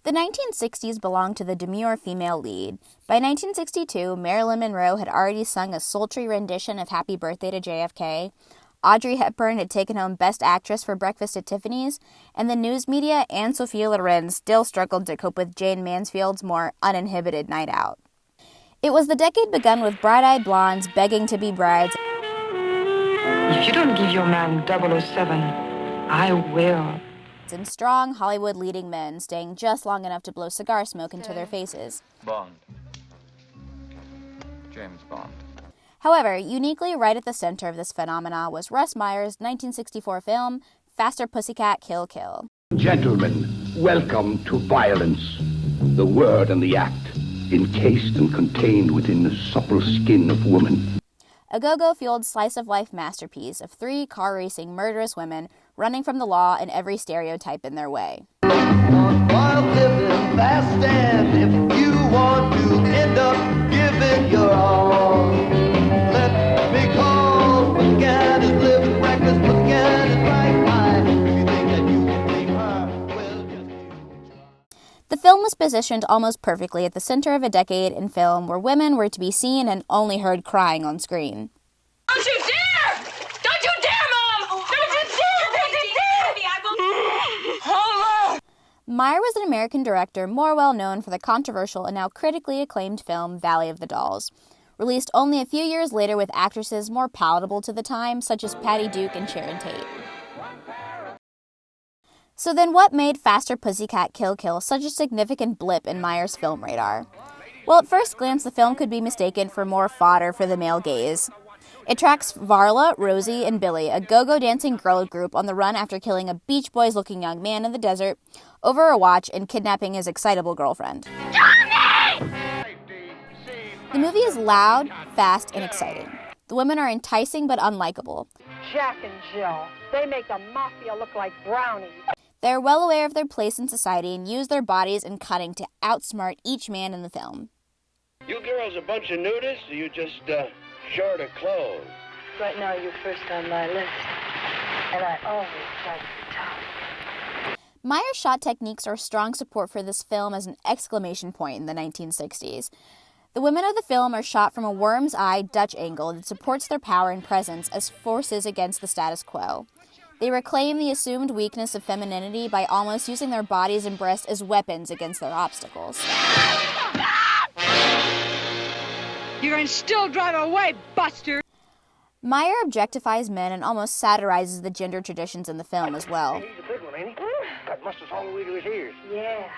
The 1960s belonged to the demure female lead. By 1962, Marilyn Monroe had already sung a sultry rendition of Happy Birthday to JFK, Audrey Hepburn had taken home Best Actress for Breakfast at Tiffany's, and the news media and Sophia Loren still struggled to cope with Jane Mansfield's more uninhibited night out. It was the decade begun with bright-eyed blondes begging to be brides. If you don't give your man 007, I will. And strong Hollywood leading men staying just long enough to blow cigar smoke into their faces. Bond. James Bond. However, uniquely right at the center of this phenomena was Russ Meyer's 1964 film, Faster Pussycat, Kill Kill. Gentlemen, welcome to violence. The word and the act, encased and contained within the supple skin of woman. A go-go-fueled slice-of-life masterpiece of three car-racing murderous women running from the law and every stereotype in their way. While living fast, and if you want to end up giving your all, let me call. Pussycat is living reckless, Pussycat is right high. If you think that you can tame her, well, just you try. The film was positioned almost perfectly at the center of a decade in film where women were to be seen and only heard crying on screen. Don't you dare! Don't you dare, Mom! Don't you dare! Don't you dare! Meyer was an American director more well known for the controversial and now critically acclaimed film Valley of the Dolls, released only a few years later with actresses more palatable to the time, such as Patty Duke and Sharon Tate. So then what made Faster Pussycat Kill Kill such a significant blip in Meyer's film radar? Well, at first glance, the film could be mistaken for more fodder for the male gaze. It tracks Varla, Rosie, and Billy, a go-go dancing girl group on the run after killing a Beach Boys-looking young man in the desert over a watch and kidnapping his excitable girlfriend. The movie is loud, fast, and exciting. The women are enticing but unlikable. Jack and Jill, they make the mafia look like brownies. They are well aware of their place in society and use their bodies and cunning to outsmart each man in the film. You girls a bunch of nudists, or you just, short of clothes? Right now, you're first on my list, and I always try to be top. Meyer's shot techniques are strong support for this film as an exclamation point in the 1960s. The women of the film are shot from a worm's eye Dutch angle that supports their power and presence as forces against the status quo. They reclaim the assumed weakness of femininity by almost using their bodies and breasts as weapons against their obstacles. You're gonna still drive away, Buster! Meyer objectifies men and almost satirizes the gender traditions in the film as well. He's a big one, ain't he? Got muscles all the way to his ears. Yeah,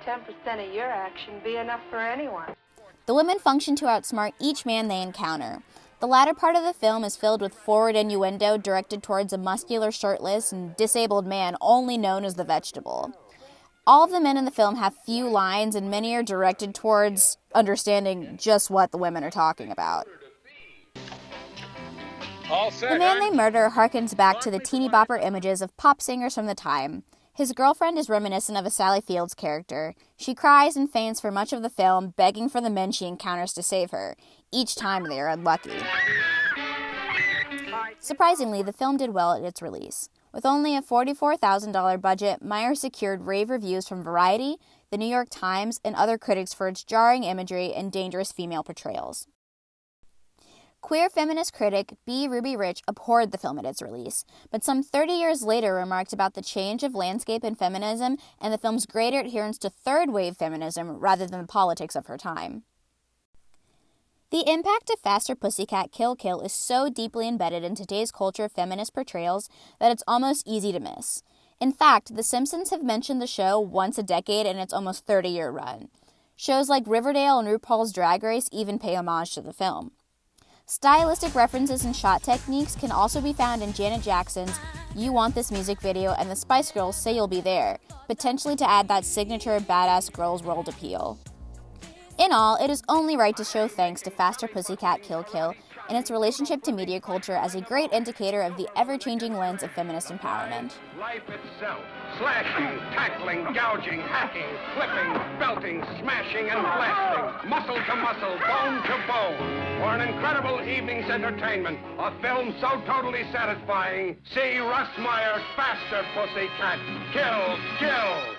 10% of your action be enough for anyone. The women function to outsmart each man they encounter. The latter part of the film is filled with forward innuendo directed towards a muscular, shirtless, and disabled man only known as the Vegetable. All of the men in the film have few lines, and many are directed towards understanding just what the women are talking about. The man they murder harkens back to the teeny bopper images of pop singers from the time. His girlfriend is reminiscent of a Sally Fields character. She cries and faints for much of the film, begging for the men she encounters to save her. Each time they are unlucky. Surprisingly, the film did well at its release. With only a $44,000 budget, Meyer secured rave reviews from Variety, The New York Times, and other critics for its jarring imagery and dangerous female portrayals. Queer feminist critic B. Ruby Rich abhorred the film at its release, but some 30 years later remarked about the change of landscape in feminism and the film's greater adherence to third-wave feminism rather than the politics of her time. The impact of Faster Pussycat Kill Kill is so deeply embedded in today's culture of feminist portrayals that it's almost easy to miss. In fact, The Simpsons have mentioned the show once a decade in its almost 30-year run. Shows like Riverdale and RuPaul's Drag Race even pay homage to the film. Stylistic references and shot techniques can also be found in Janet Jackson's You Want This music video and the Spice Girls' Say You'll Be There, potentially to add that signature badass girls world appeal. In all, it is only right to show thanks to Faster Pussycat Kill Kill and its relationship to media culture as a great indicator of the ever-changing lens of feminist empowerment. Life itself. Slashing, tackling, gouging, hacking, flipping, belting, smashing, and blasting. Muscle to muscle, bone to bone. For an incredible evening's entertainment, a film so totally satisfying, see Russ Meyer's Faster Pussycat Kill Kill.